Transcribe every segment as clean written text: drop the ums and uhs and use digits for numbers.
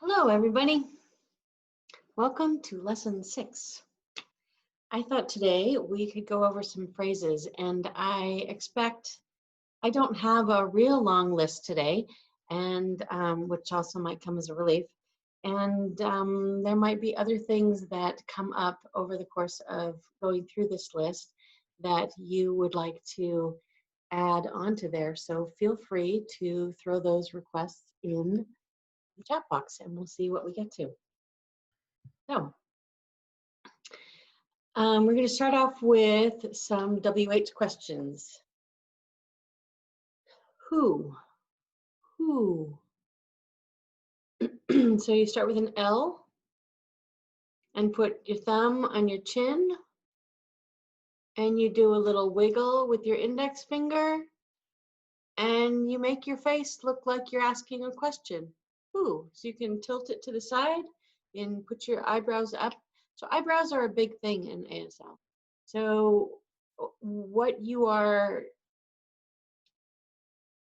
Hello, everybody. Welcome to Lesson 6. I thought today we could go over some phrases, and I don't have a real long list today, and which also might come as a relief. And there might be other things that come up over the course of going through this list that you would like to add onto there. So feel free to throw those requests in the chat box, and we'll see what we get to. So, we're going to start off with some WH questions. Who? So you start with an L and put your thumb on your chin and you do a little wiggle with your index finger and you make your face look like you're asking a question. Who? So you can tilt it to the side and put your eyebrows up. So eyebrows are a big thing in ASL. So what you are,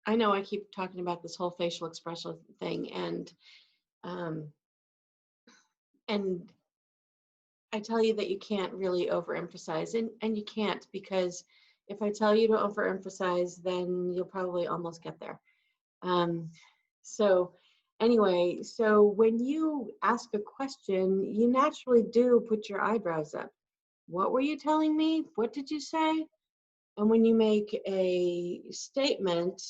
I know I keep talking about this whole facial expression thing, and I tell you that you can't really overemphasize, and you can't, because if I tell you to overemphasize, then you'll probably almost get there. So anyway, so when you ask a question, you naturally do put your eyebrows up. What were you telling me? What did you say? And when you make a statement,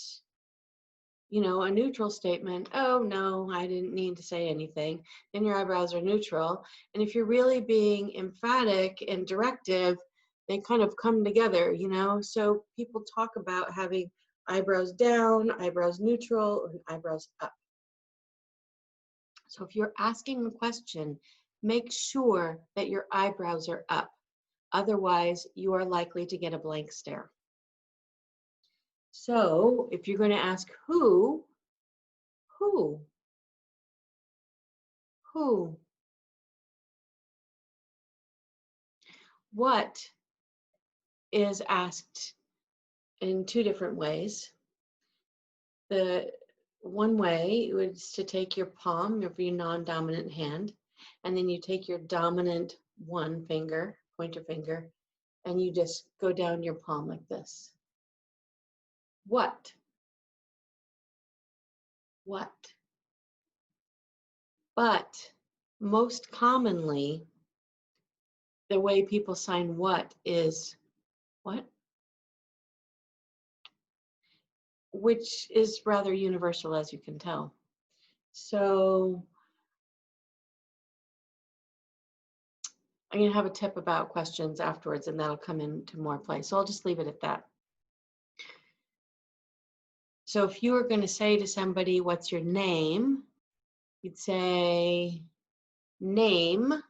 you know, a neutral statement, oh no, I didn't need to say anything, then your eyebrows are neutral. And if you're really being emphatic and directive, they kind of come together, you know. So people talk about having eyebrows down, eyebrows neutral, and eyebrows up. So if you're asking a question, make sure that your eyebrows are up. Otherwise, you are likely to get a blank stare. So if you're going to ask who? What is asked in two different ways. The one way is to take your palm of your non-dominant hand, and then you take your dominant one finger, pointer finger, and you just go down your palm like this. What? But most commonly, the way people sign what is what? Which is rather universal, as you can tell. So I'm going to have a tip about questions afterwards, and that'll come into more play. So I'll just leave it at that. So if you were going to say to somebody, what's your name? You'd say, name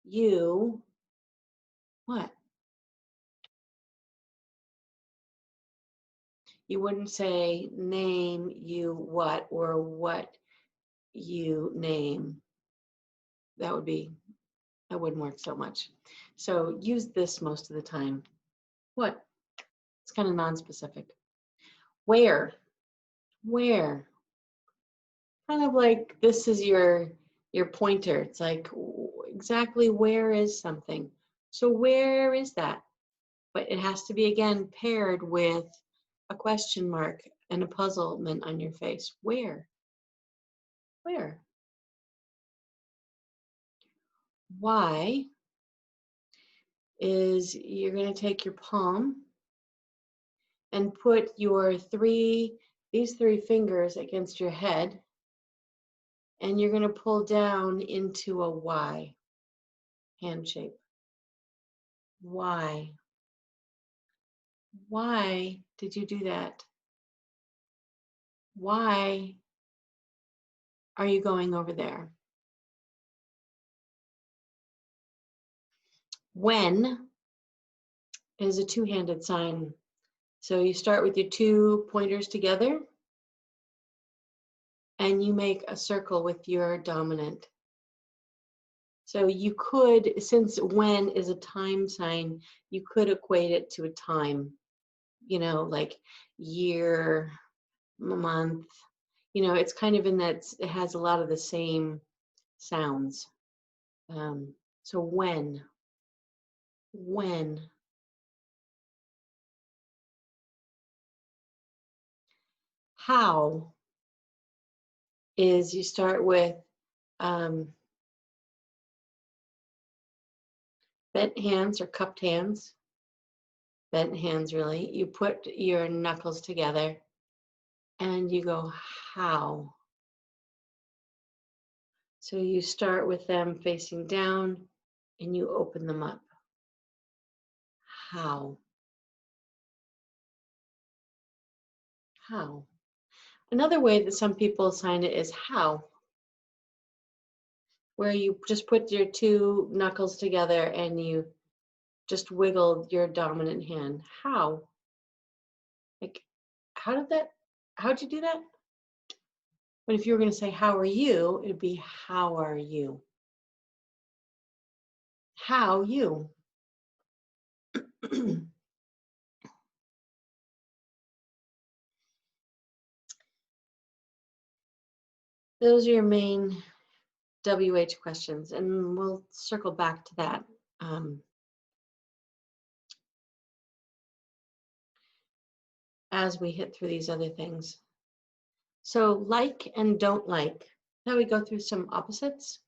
you what? You wouldn't say name you what, or what you name. That wouldn't work so much. So use this most of the time. What? It's kind of non-specific. Where? Kind of like this is your pointer. It's like exactly where is something. So where is that? But it has to be, again, paired with a question mark and a puzzlement on your face. Where? Why is you're going to take your palm and put these three fingers against your head, and you're going to pull down into a Y hand shape. Why? Why did you do that? Why are you going over there? When is a two-handed sign. So you start with your two pointers together and you make a circle with your dominant. So you could, since when is a time sign, you could equate it to a time, you know, like year, month. You know, it's kind of in that it has a lot of the same sounds. So when, how is you start with bent hands or cupped hands. Bent hands, really. You put your knuckles together and you go, how? So you start with them facing down and you open them up. How? How? Another way that some people sign it is how, where you just put your two knuckles together and you just wiggle your dominant hand. How? Like, how'd you do that? But if you were going to say, how are you? It'd be, how are you? How you? Those are your main WH questions, and we'll circle back to that. As we hit through these other things. So like and don't like. Now we go through some opposites.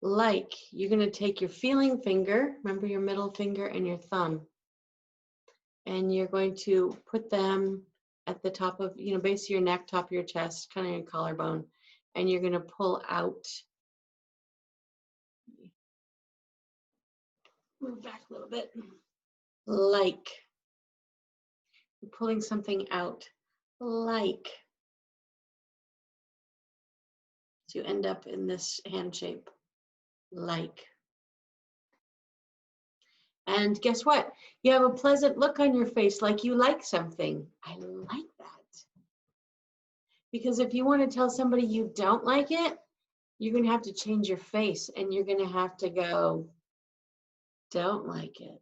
Like, you're going to take your feeling finger, remember your middle finger and your thumb, and you're going to put them at the top of, base of your neck, top of your chest, kind of your collarbone, and you're going to pull out. Move back a little bit. Like. You're pulling something out. Like. So you end up in this hand shape. Like. And guess what? You have a pleasant look on your face, like you like something. I like that. Because if you want to tell somebody you don't like it, you're going to have to change your face and you're going to have to go, don't like it.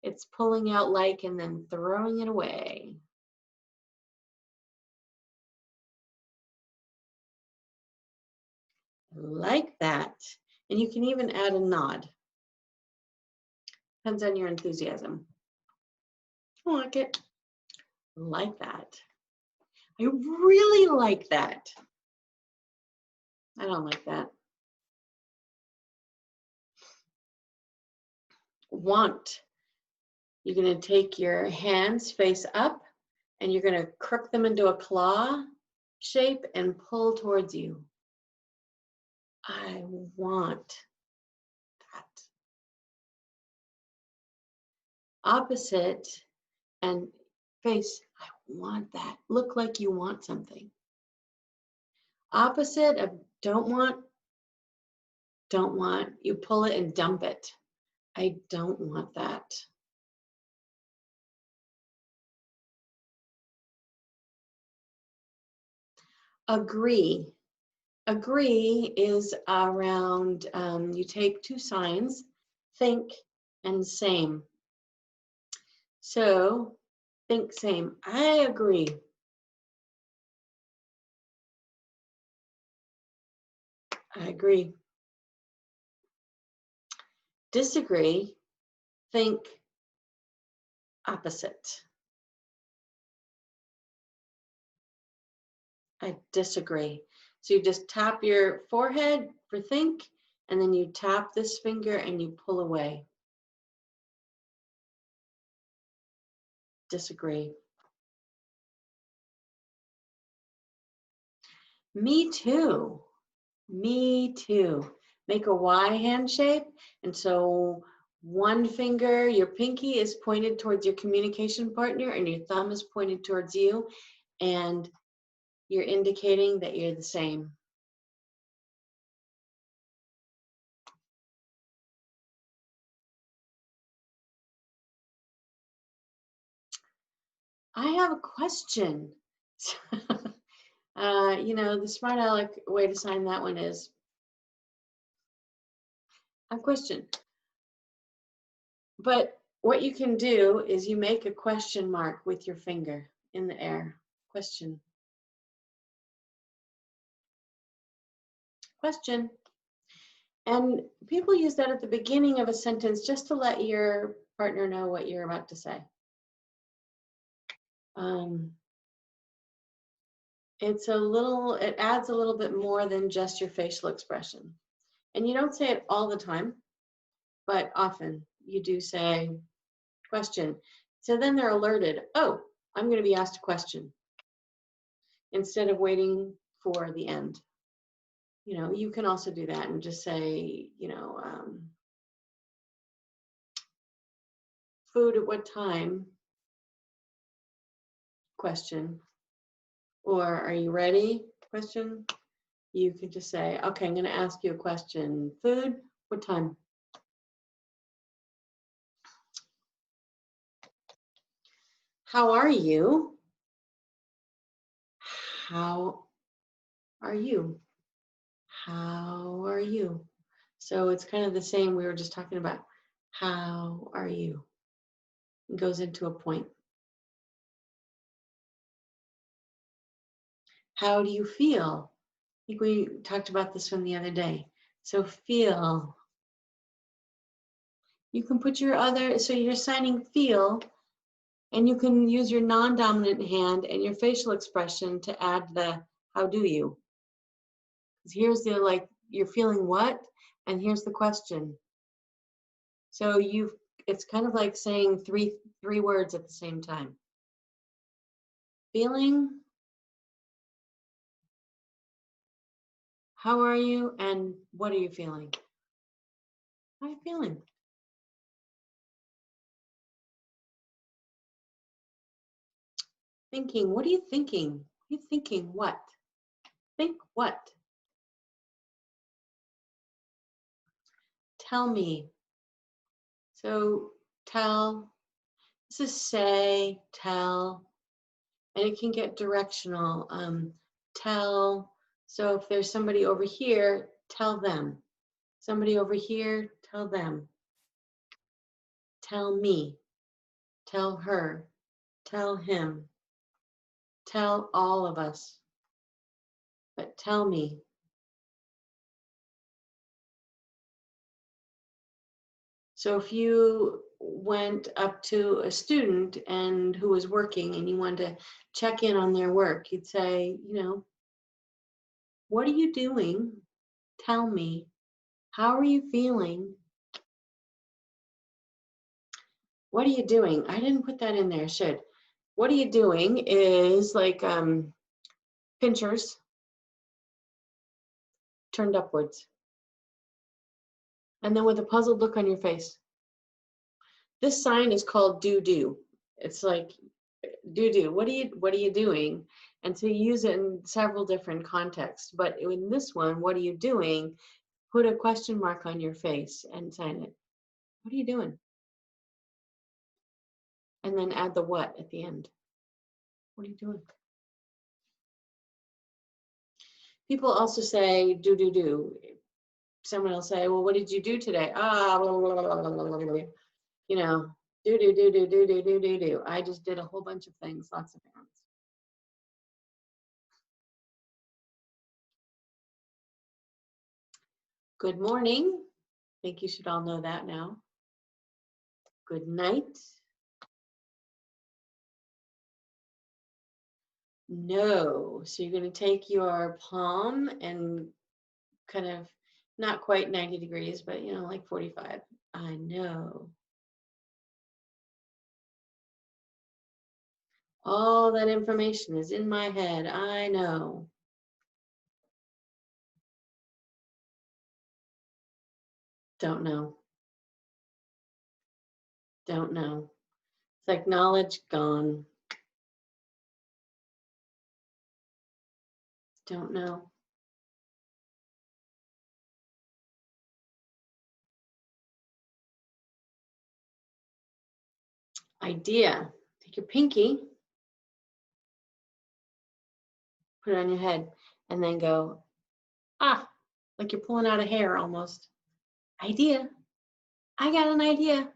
It's pulling out like and then throwing it away. Like that. And you can even add a nod. Depends on your enthusiasm. I like it. Like that. I really like that. I don't like that. Want. You're going to take your hands face up and you're going to crook them into a claw shape and pull towards you. I want that. Opposite and face, I want that. Look like you want something. Opposite of don't want, you pull it and dump it. I don't want that. Agree. Agree is around, you take two signs, think and same. So think same. I agree. I agree. Disagree. Think opposite. I disagree. So you just tap your forehead for think, and then you tap this finger and you pull away. Disagree. Me too. Me too. Make a Y hand shape. And so one finger, your pinky is pointed towards your communication partner and your thumb is pointed towards you. And you're indicating that you're the same. I have a question. The smart aleck way to sign that one is, I have a question. But What you can do is you make a question mark with your finger in the air. Question. Question. And people use that at the beginning of a sentence just to let your partner know what you're about to say. It adds a little bit more than just your facial expression. And you don't say it all the time, but often you do say question. So then they're alerted, oh, I'm going to be asked a question, instead of waiting for the end. You can also do that and just say, food at what time? Question. Or are you ready? Question. You could just say, okay, I'm going to ask you a question. Food, what time? How are you? How are you? How are you? So it's kind of the same we were just talking about. How are you? It goes into a point. How do you feel? I think we talked about this one the other day. So feel. You can put so you're signing feel, and you can use your non-dominant hand and your facial expression to add the how do you. Here's the you're feeling what, and here's the question. So it's kind of like saying three words at the same time. Feeling, how are you, and what are you feeling? How are you feeling? Thinking, what are you thinking? Are you thinking what? Think what? Tell me. So tell, this is say, tell, and it can get directional. Tell, so if there's somebody over here, tell them. Somebody over here, tell them. Tell me, tell her, tell him, tell all of us, but tell me. So if you went up to a student and who was working and you wanted to check in on their work, you'd say, what are you doing? Tell me. How are you feeling? What are you doing? I didn't put that in there, should. What are you doing is like pinchers turned upwards. And then with a puzzled look on your face. This sign is called do. It's like do. What are you doing? And so you use it in several different contexts. But in this one, what are you doing? Put a question mark on your face and sign it. What are you doing? And then add the what at the end. What are you doing? People also say do. Someone will say, well, what did you do today? Do. I just did a whole bunch of things, lots of errands. Good morning. I think you should all know that now. Good night. No. So you're going to take your palm and kind of not quite 90 degrees, but like 45. I know. All that information is in my head. I know. Don't know. Don't know. It's like knowledge gone. Don't know. Idea. Take your pinky, put it on your head, and then go, like you're pulling out a hair almost. Idea. I got an idea.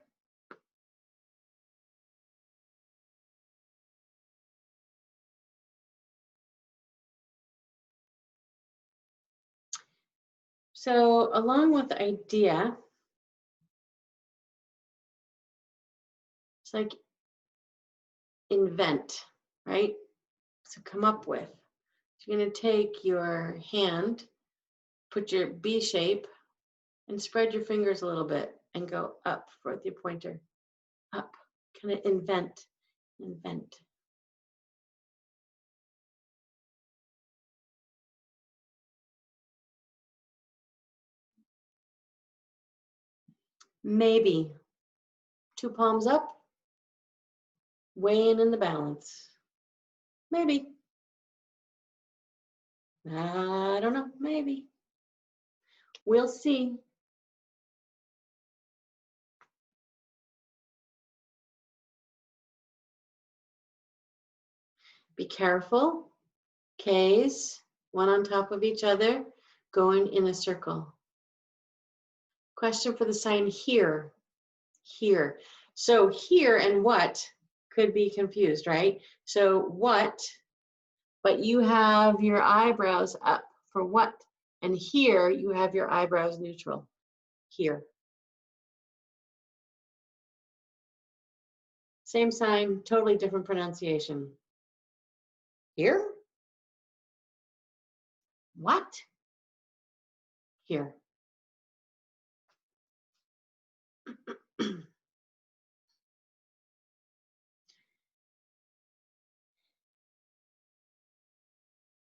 So along with the idea, it's like invent, right? So come up with. So you're going to take your hand, put your B shape, and spread your fingers a little bit and go up with your pointer. Up. Kind of invent. Invent. Maybe. 2 palms up, weighing in the balance. Maybe. I don't know. Maybe. We'll see. Be careful. K's, one on top of each other, going in a circle. Question for the sign here. Here. So here and what could be confused, right? So what, but you have your eyebrows up for what? And here you have your eyebrows neutral. Here. Same sign, totally different pronunciation. Here? What? Here.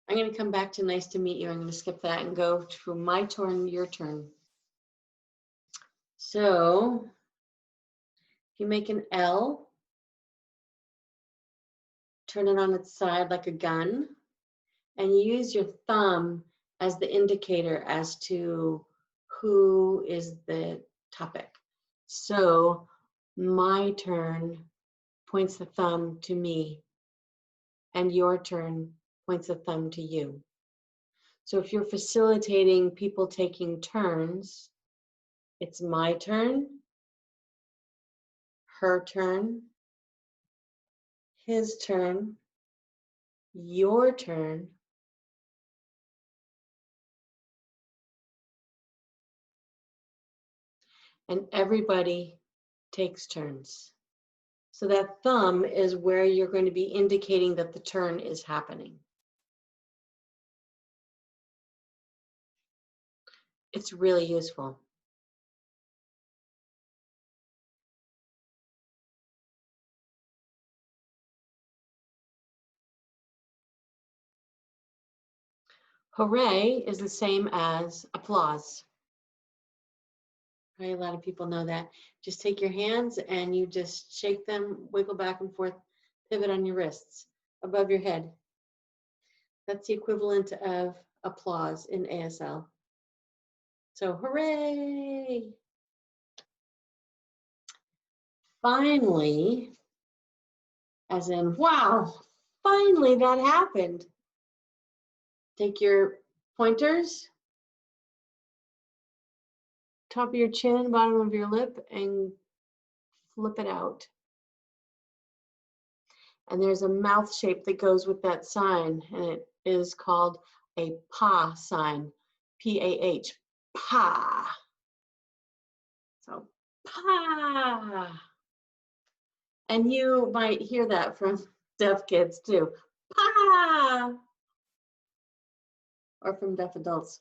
I'm going to come back to nice to meet you. I'm going to skip that and go to my turn, your turn. So if you make an L, turn it on its side like a gun, and you use your thumb as the indicator as to who is the topic. So my turn points the thumb to me, and your turn points the thumb to you. So if you're facilitating people taking turns, it's my turn, her turn, his turn, your turn, and everybody takes turns. So that thumb is where you're going to be indicating that the turn is happening. It's really useful. Hooray is the same as applause. Right? A lot of people know that. Just take your hands and you just shake them, wiggle back and forth, pivot on your wrists above your head. That's the equivalent of applause in ASL. So hooray! Finally, as in, wow, finally that happened. Take your pointers, top of your chin, bottom of your lip, and flip it out. And there's a mouth shape that goes with that sign, and it is called a Paw Sign, P-A-H, Pa. So, Pa. And you might hear that from deaf kids too, Pa. Or from deaf adults.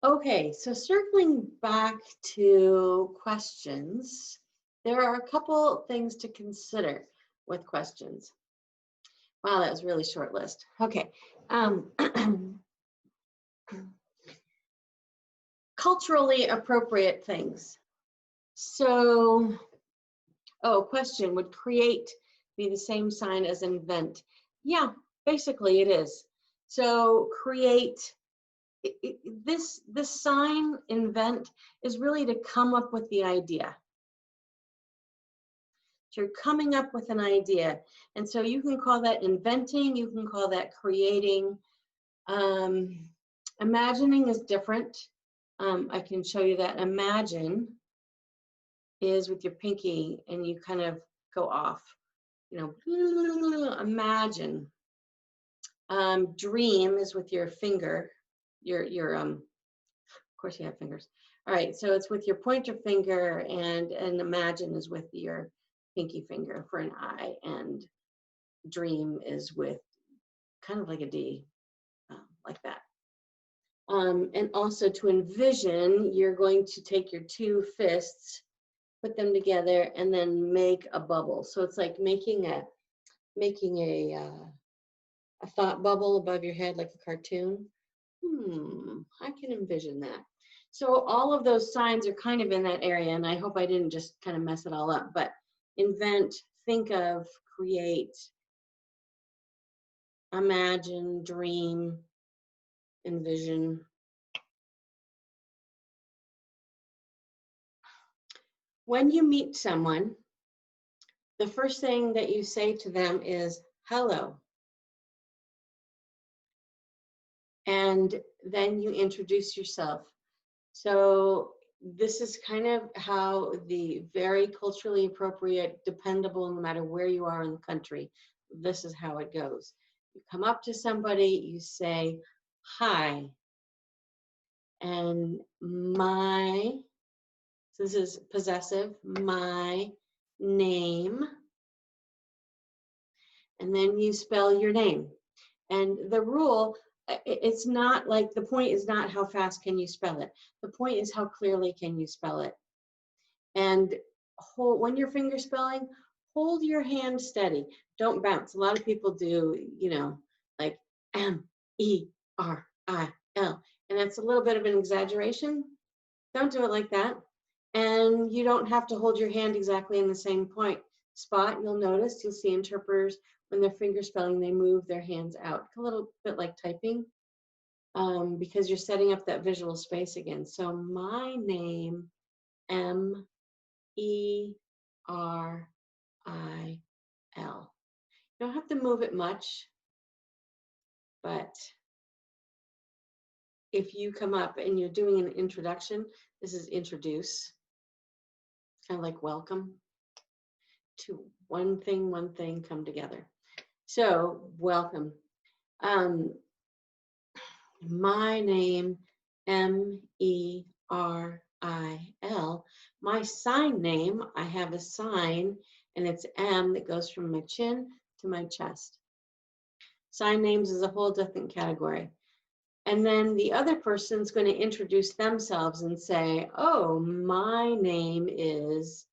Okay, so circling back to questions, there are a couple things to consider with questions. Wow, that was a really short list. Okay. Culturally appropriate things. So, question, would create be the same sign as invent? Yeah, basically it is. So create, this sign, invent, is really to come up with the idea. So you're coming up with an idea. And so you can call that inventing, you can call that creating. Imagining is different. I can show you that. Imagine is with your pinky and you kind of go off, you know, imagine. Dream is with your finger, of course you have fingers. All right, so it's with your pointer finger, and imagine is with your pinky finger for an I, and dream is with kind of like a D, like that. And also to envision, you're going to take your two fists, put them together, and then make a bubble. So it's like making a thought bubble above your head, like a cartoon. I can envision that. So all of those signs are kind of in that area, and I hope I didn't just kind of mess it all up, but invent, think of, create, imagine, dream, envision. When you meet someone, the first thing that you say to them is hello. And then you introduce yourself. So this is kind of how the very culturally appropriate, dependable, no matter where you are in the country, this is how it goes. You come up to somebody, you say, hi, and so this is possessive, my name, and then you spell your name. And the rule, it's not like, the point is not how fast can you spell it. The point is how clearly can you spell it. And when you're finger spelling, hold your hand steady. Don't bounce. A lot of people do, like M-E-R-I-L. And that's a little bit of an exaggeration. Don't do it like that. And you don't have to hold your hand exactly in the same point spot. You'll see interpreters, when they're finger spelling, they move their hands out, a little bit like typing, because you're setting up that visual space again. So my name, M-E-R-I-L. You don't have to move it much, but if you come up and you're doing an introduction, this is introduce, kind of like welcome to one thing come together. So welcome. My name, M-E-R-I-L. My sign name, I have a sign, and it's M that goes from my chin to my chest. Sign names is a whole different category. And then the other person's going to introduce themselves and say, oh, my name is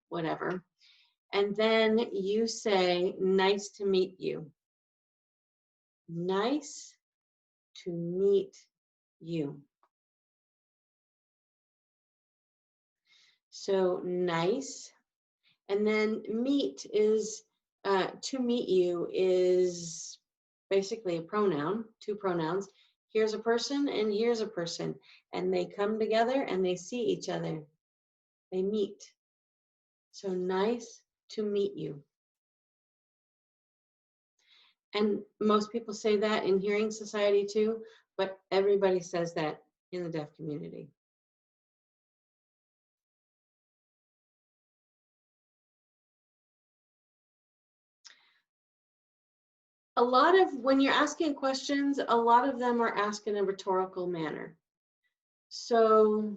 whatever. And then you say, nice to meet you. Nice to meet you. So nice. And then meet is, to meet you is basically a pronoun, two pronouns. Here's a person and here's a person. And they come together and they see each other. They meet. So nice to meet you. And most people say that in hearing society too, but everybody says that in the deaf community. A lot of, when you're asking questions, a lot of them are asked in a rhetorical manner. So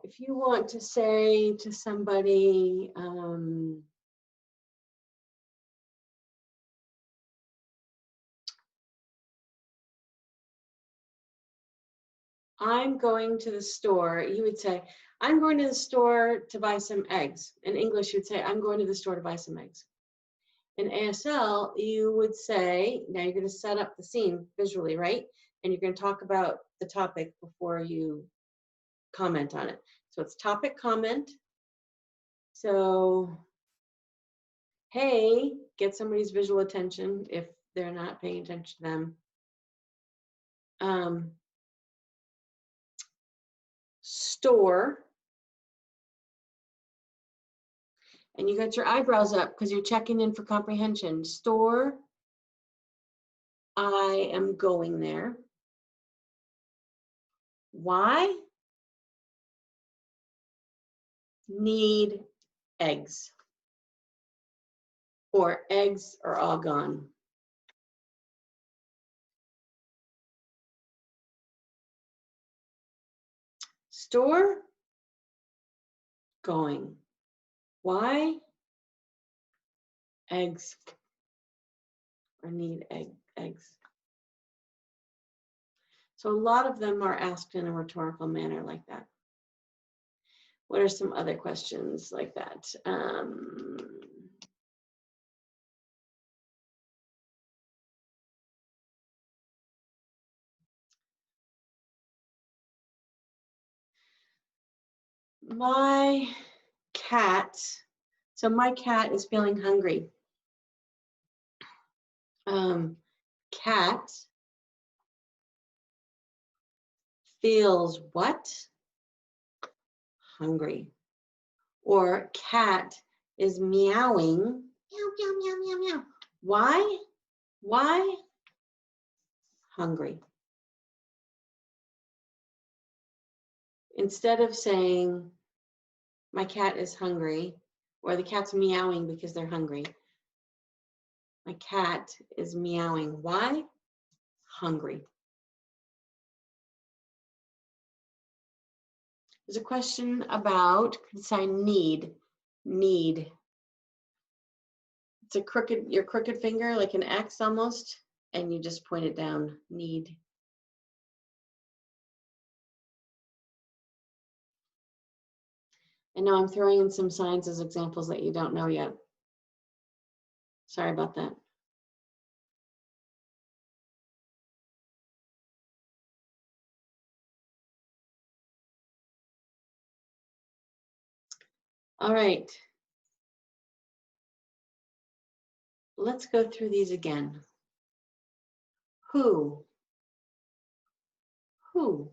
if you want to say to somebody, I'm going to the store, you would say, I'm going to the store to buy some eggs. In English, you'd say, I'm going to the store to buy some eggs. In ASL, you would say, now you're going to set up the scene visually, right? And you're going to talk about the topic before you comment on it. So it's topic, comment. So, hey, get somebody's visual attention if they're not paying attention to them. Store. And you got your eyebrows up because you're checking in for comprehension. Store. I am going there. Why? Need eggs. or eggs are all gone. Store, going. Why? Eggs, or need eggs. So a lot of them are asked in a rhetorical manner like that. What are some other questions like that? My cat, so my cat is feeling hungry. Cat feels what? Hungry. Or cat is meowing. Meow, meow, meow, meow, meow. Why? Why? Hungry. Instead of saying, my cat is hungry, or the cat's meowing because they're hungry, my cat is meowing. Why? Hungry. There's a question about consign need. Need. It's a crooked, your crooked finger, like an X almost, and you just point it down. Need. And now I'm throwing in some signs as examples that you don't know yet. Sorry about that. All right. Let's go through these again. Who? Who?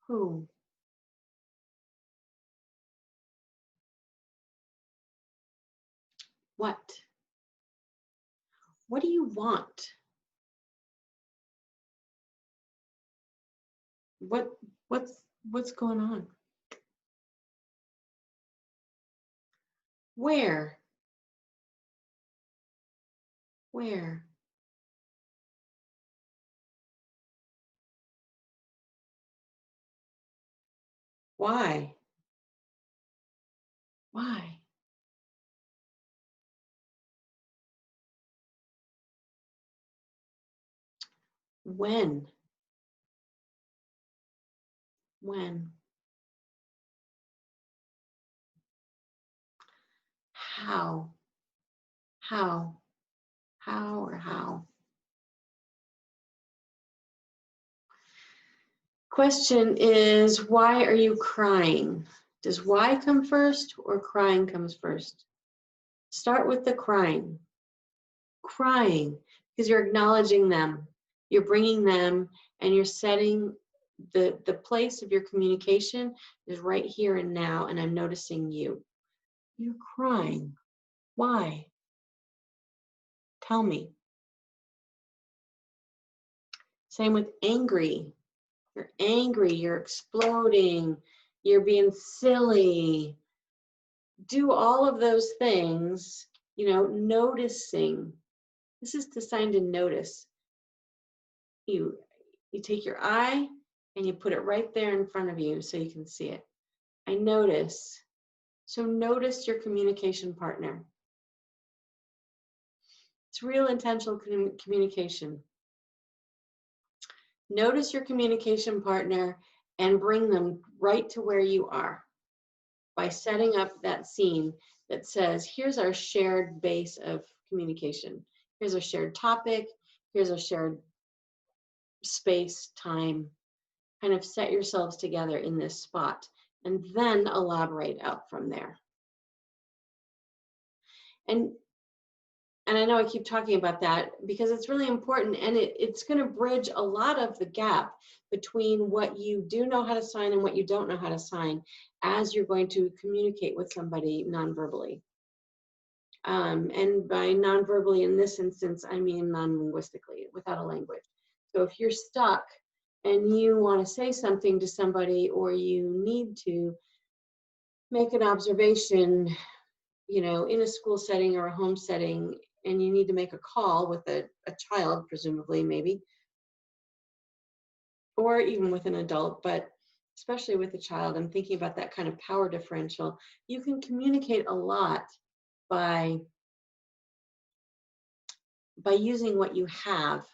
Who? What? What do you want? What's going on? Where? Where? Why? Why? When? When? How? How? How or how? Question is, why are you crying? Does why come first or crying comes first? Start with the crying. Crying, because you're acknowledging them. You're bringing them and you're setting the place of your communication is right here and now, and I'm noticing you. You're crying. Why? Tell me. Same with angry. You're angry, you're exploding, you're being silly. Do all of those things, you know, noticing. This is the sign to notice. You take your eye and you put it right there in front of you so you can see it. I notice. So notice your communication partner. It's real intentional communication. Notice your communication partner and bring them right to where you are by setting up that scene that says, here's our shared base of communication. Here's our shared topic. Here's our shared space, time. Kind of set yourselves together in this spot and then elaborate out from there. And I know I keep talking about that because it's really important, and it's going to bridge a lot of the gap between what you do know how to sign and what you don't know how to sign as you're going to communicate with somebody non-verbally. And by non-verbally in this instance, I mean non-linguistically, without a language. So if you're stuck and you want to say something to somebody or you need to make an observation, in a school setting or a home setting, and you need to make a call with a child, presumably, maybe, or even with an adult, but especially with a child, I'm thinking about that kind of power differential. You can communicate a lot by using what you have,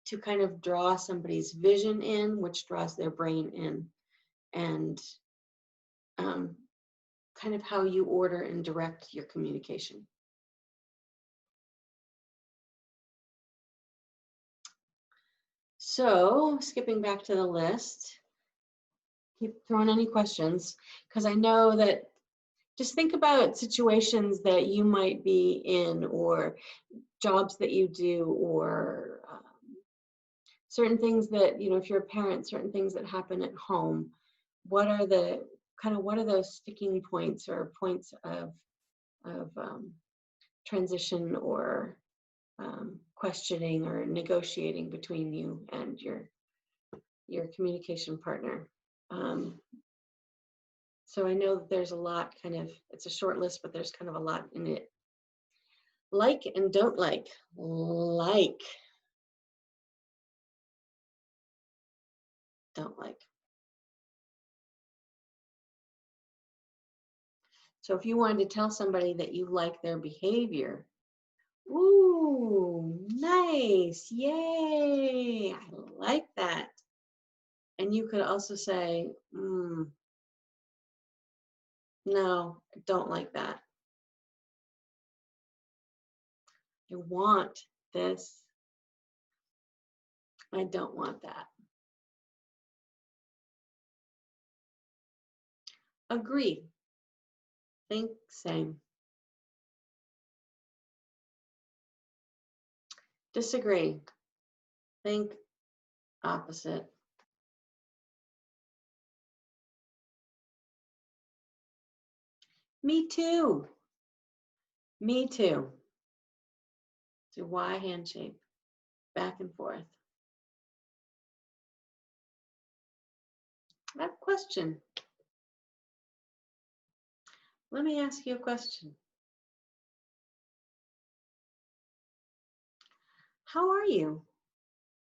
to kind of draw somebody's vision in, which draws their brain in, and kind of how you order and direct your communication. So, skipping back to the list, keep throwing any questions, because I know that, just think about situations that you might be in, or jobs that you do, or certain things that, if you're a parent, certain things that happen at home. What are those sticking points, or points of transition, or questioning or negotiating between you and your communication partner? So I know that there's a lot, it's a short list, but there's kind of a lot in it. Like and don't like. Don't like. So if you wanted to tell somebody that you like their behavior, ooh, nice, yay, I like that. And you could also say, no, I don't like that. I want this. I don't want that. Agree. Think same. Disagree. Think opposite. Me too. Me too. Do Y handshake. Back and forth. I have a question. Let me ask you a question. How are you?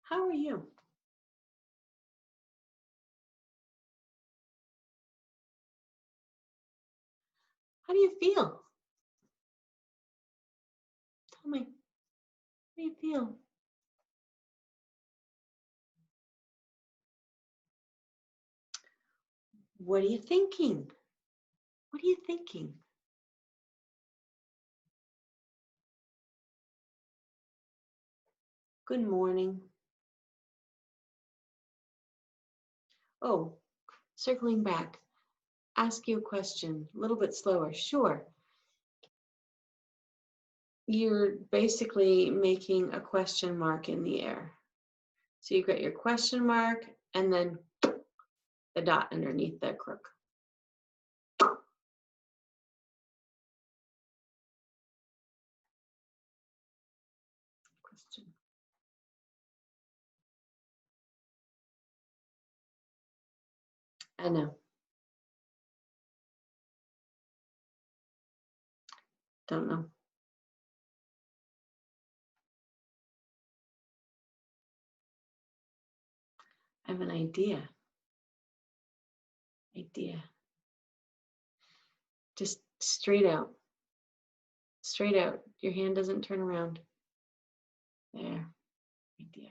How are you? How do you feel? Tell me. How do you feel? What are you thinking? What are you thinking? Good morning. Oh, circling back. Ask you a question, a little bit slower. Sure. You're basically making a question mark in the air. So you've got your question mark and then the dot underneath the crook. Question. I know. Don't know. I have an idea. Just straight out. Straight out. Your hand doesn't turn around. There. Idea.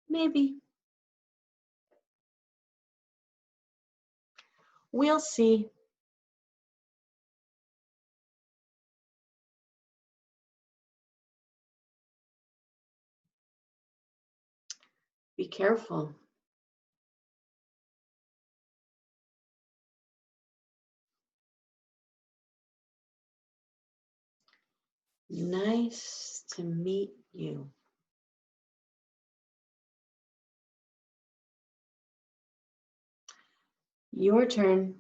Maybe. We'll see. Be careful. Nice to meet you. Your turn.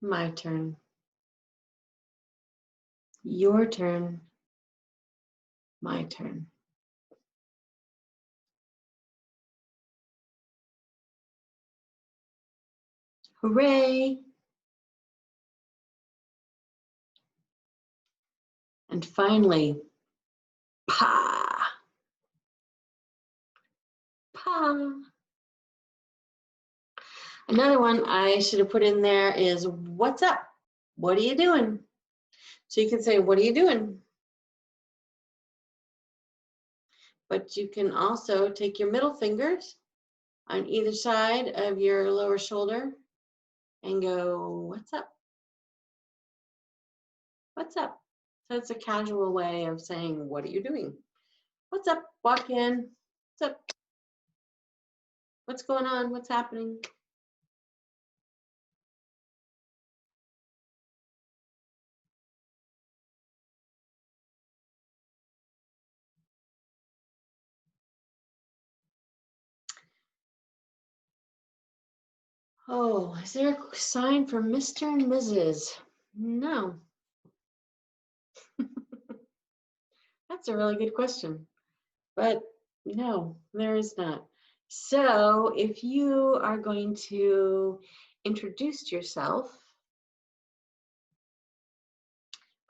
My turn. Your turn. My turn. Hooray. And finally, pa, pa. Another one I should have put in there is what's up? What are you doing? So you can say, what are you doing? But you can also take your middle fingers on either side of your lower shoulder and go, what's up? What's up? So it's a casual way of saying, what are you doing? What's up? Walk in. What's up? What's going on? What's happening? Oh, is there a sign for Mr. and Mrs.? No. That's a really good question. But no, there is not. So if you are going to introduce yourself,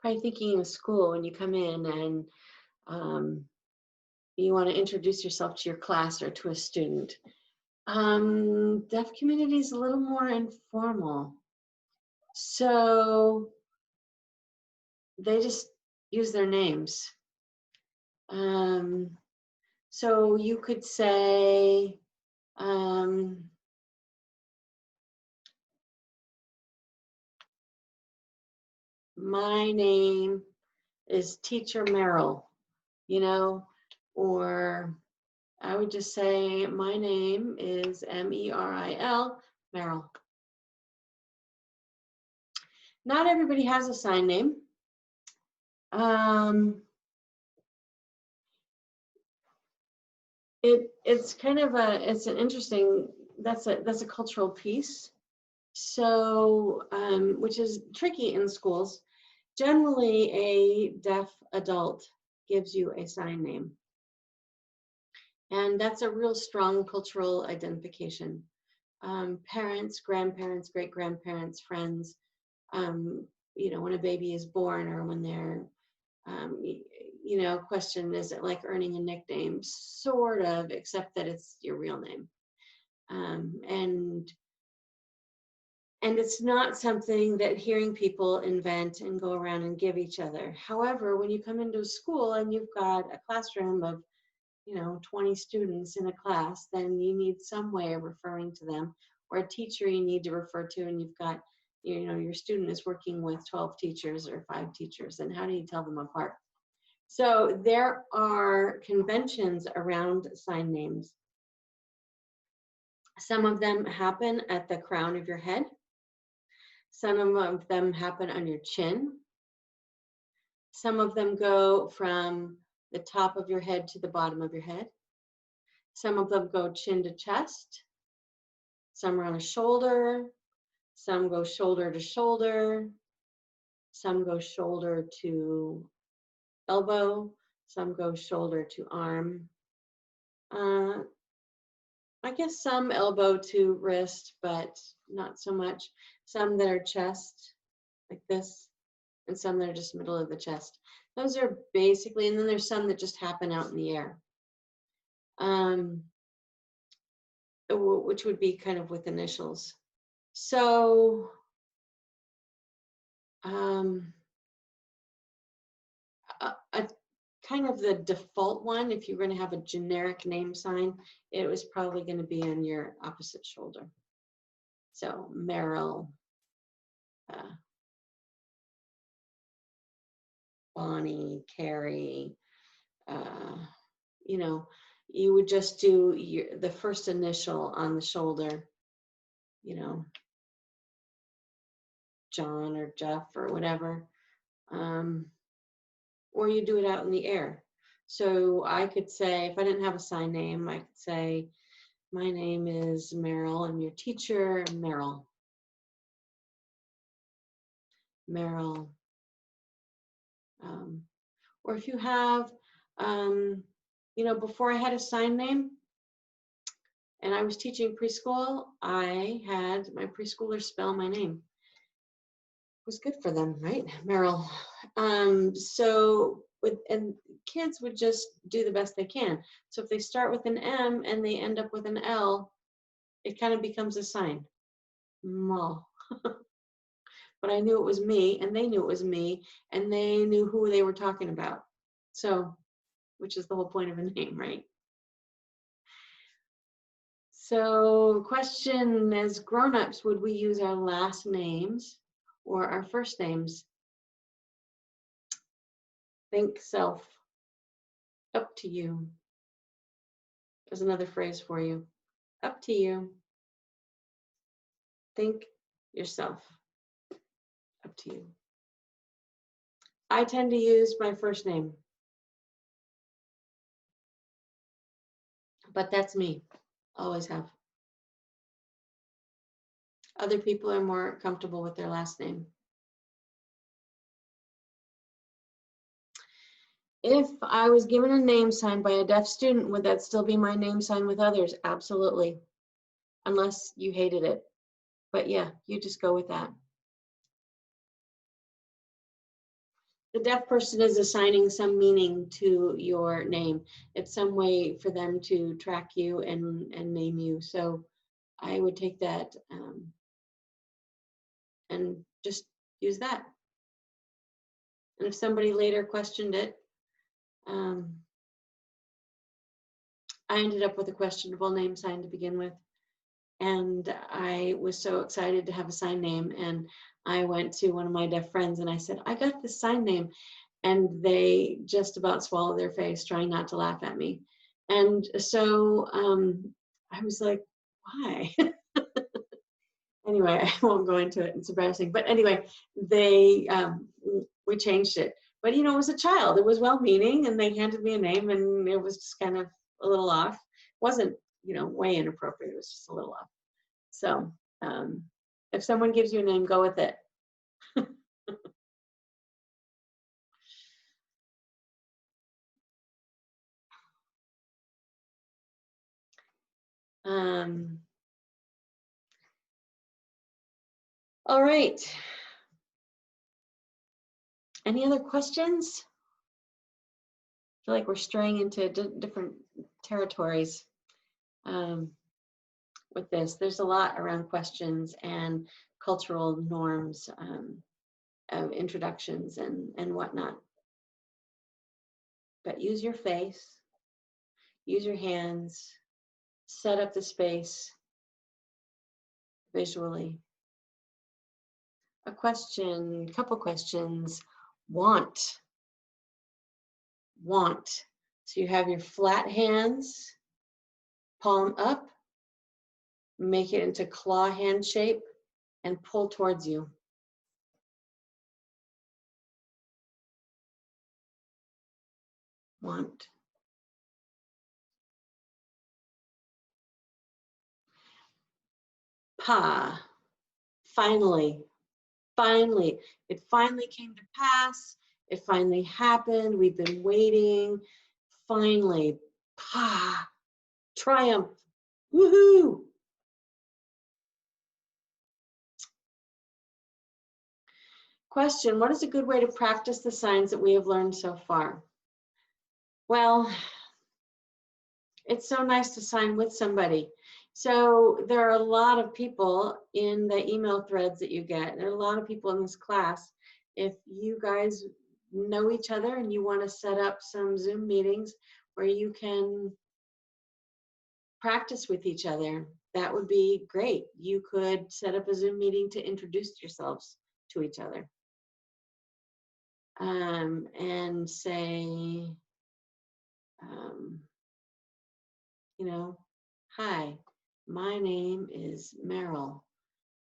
probably thinking of school when you come in and you want to introduce yourself to your class or to a student. Deaf community is a little more informal. So they just use their names. So you could say, my name is Teacher Merrill, you know, or I would just say, my name is M-E-R-I-L, Merrill. Not everybody has a sign name. It's kind of it's an interesting, that's a cultural piece. So, which is tricky in schools. Generally, a deaf adult gives you a sign name. And that's a real strong cultural identification. Parents, grandparents, great-grandparents, friends, you know, when a baby is born or when they're, you know, question, is it like earning a nickname? Sort of, except that it's your real name. And it's not something that hearing people invent and go around and give each other. However, when you come into a school and you've got a classroom of, you know, 20 students in a class, then you need some way of referring to them, or a teacher you need to refer to, and you've got, you know, your student is working with 12 teachers or 5 teachers, and how do you tell them apart? So there are conventions around sign names. Some of them happen at the crown of your head. Some of them happen on your chin. Some of them go from the top of your head to the bottom of your head. Some of them go chin to chest. Some are on a shoulder. Some go shoulder to shoulder. Some go shoulder to elbow. Some go shoulder to arm. I guess some elbow to wrist, but not so much. Some that are chest, like this, and some that are just middle of the chest. Those are basically, and then there's some that just happen out in the air, which would be kind of with initials. So a kind of the default one, if you're going to have a generic name sign, it was probably going to be on your opposite shoulder. So Merrill, Bonnie, Carrie, you know, you would just do the first initial on the shoulder, you know, John or Jeff or whatever, or you do it out in the air. So I could say, if I didn't have a sign name, I could say, my name is Merrill, I'm your teacher, Merrill. Merrill. Or if you have, you know, before I had a sign name, and I was teaching preschool, I had my preschoolers spell my name. It was good for them, right? Merrill. And kids would just do the best they can. So if they start with an M and they end up with an L, it kind of becomes a sign. Mo. But I knew it was me, and they knew it was me, and they knew who they were talking about. So, which is the whole point of a name, right? So, question: as grown-ups, would we use our last names or our first names? Think self. Up to you. There's another phrase for you. Up to you. Think yourself. Up to you. I tend to use my first name, but that's me. Always have. Other people are more comfortable with their last name. If I was given a name sign by a deaf student, would that still be my name sign with others? Absolutely. Unless you hated it. But yeah, you just go with that. The deaf person is assigning some meaning to your name. It's some way for them to track you and name you. So I would take that and just use that. And if somebody later questioned it, I ended up with a questionable name sign to begin with. And I was so excited to have a sign name. And I went to one of my deaf friends and I said, I got this sign name. And they just about swallowed their face, trying not to laugh at me. And so I was like, why? Anyway, I won't go into it. It's embarrassing. But anyway, we changed it. But, you know, it was a child. It was well-meaning, and they handed me a name, and it was just kind of a little off. It wasn't, you know, way inappropriate. It was just a little off. So if someone gives you a name, go with it. All right. Any other questions? I feel like we're straying into different territories with this. There's a lot around questions and cultural norms of introductions and whatnot. But use your face, use your hands, set up the space visually. A question, couple questions. Want. So you have your flat hands, palm up, make it into claw hand shape, and pull towards you. Want. Pa. Finally. It finally came to pass. It finally happened. We've been waiting. Finally. Pa. Triumph. Woohoo. Question: what is a good way to practice the signs that we have learned so far? Well, it's so nice to sign with somebody. So there are a lot of people in the email threads that you get. There are a lot of people in this class. If you guys know each other and you want to set up some Zoom meetings where you can practice with each other, that would be great. You could set up a Zoom meeting to introduce yourselves to each other. And say, you know, hi, my name is Meryl.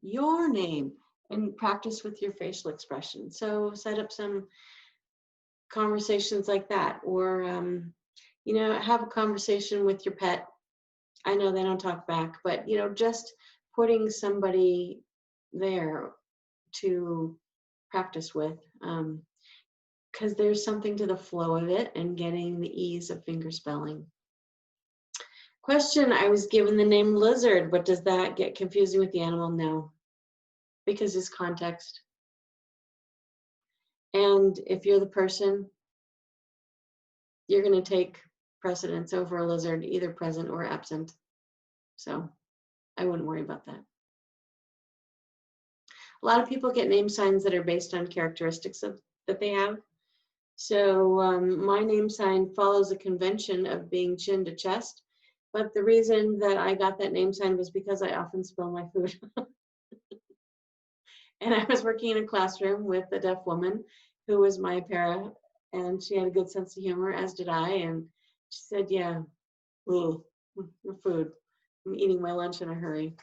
Your name, and practice with your facial expression. So set up some conversations like that, or you know, have a conversation with your pet. I know they don't talk back, but you know, just putting somebody there to practice with, because there's something to the flow of it and getting the ease of finger spelling. Question, I was given the name lizard, but does that get confusing with the animal? No, because it's context. And if you're the person, you're going to take precedence over a lizard, either present or absent. So I wouldn't worry about that. A lot of people get name signs that are based on characteristics that they have. So my name sign follows a convention of being chin to chest. But the reason that I got that name sign was because I often spill my food. And I was working in a classroom with a deaf woman who was my para, and she had a good sense of humor, as did I. And she said, yeah, ugh, your food. I'm eating my lunch in a hurry.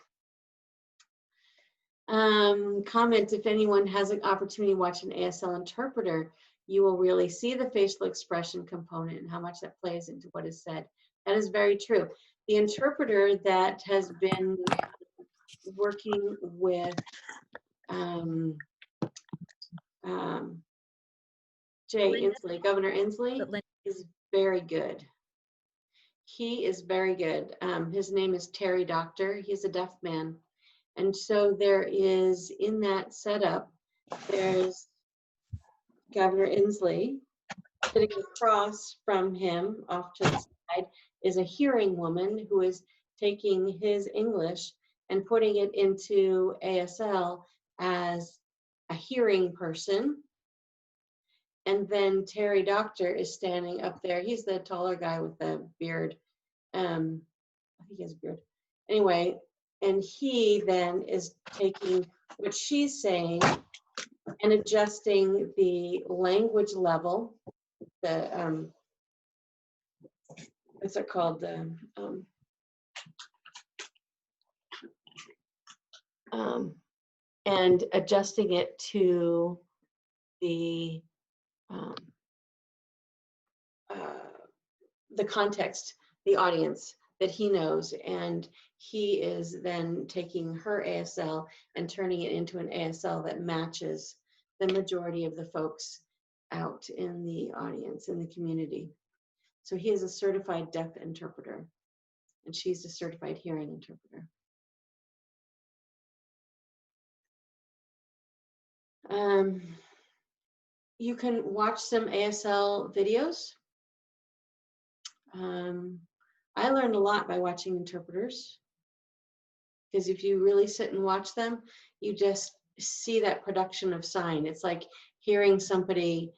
Comment, if anyone has an opportunity to watch an ASL interpreter, you will really see the facial expression component and how much that plays into what is said. That is very true. The interpreter that has been working with Governor Inslee, is very good. He is very good. His name is Terry Doctor. He's a deaf man. And so there is, in that setup, there's Governor Inslee. Sitting across from him, off to the side, is a hearing woman who is taking his English and putting it into ASL as a hearing person. And then Terry Doctor is standing up there. He's the taller guy with the beard. I think he has a beard. Anyway, and he then is taking what she's saying and adjusting the language level, the what's it called? And adjusting it to the context, the audience that he knows, and he is then taking her ASL and turning it into an ASL that matches the majority of the folks out in the audience, in the community. So he is a certified deaf interpreter, and she's a certified hearing interpreter. You can watch some ASL videos. I learned a lot by watching interpreters, because if you really sit and watch them, you just see that production of sign. It's like hearing somebody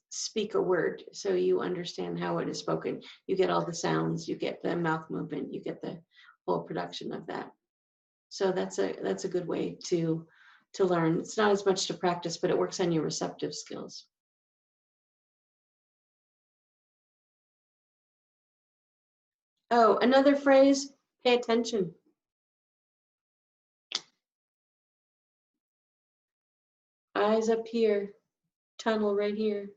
speak a word, so you understand how it is spoken. You get all the sounds, you get the mouth movement, you get the whole production of that. So that's a good way to learn. It's not as much to practice, but it works on your receptive skills. Oh, another phrase, pay attention. Eyes up here, tunnel right here,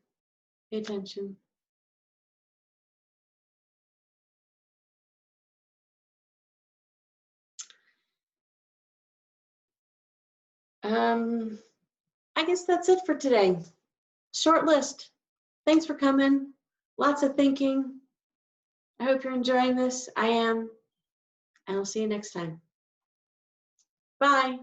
pay attention. I guess that's it for today. Short list. Thanks for coming. Lots of thinking. I hope you're enjoying this. I am. And I'll see you next time. Bye.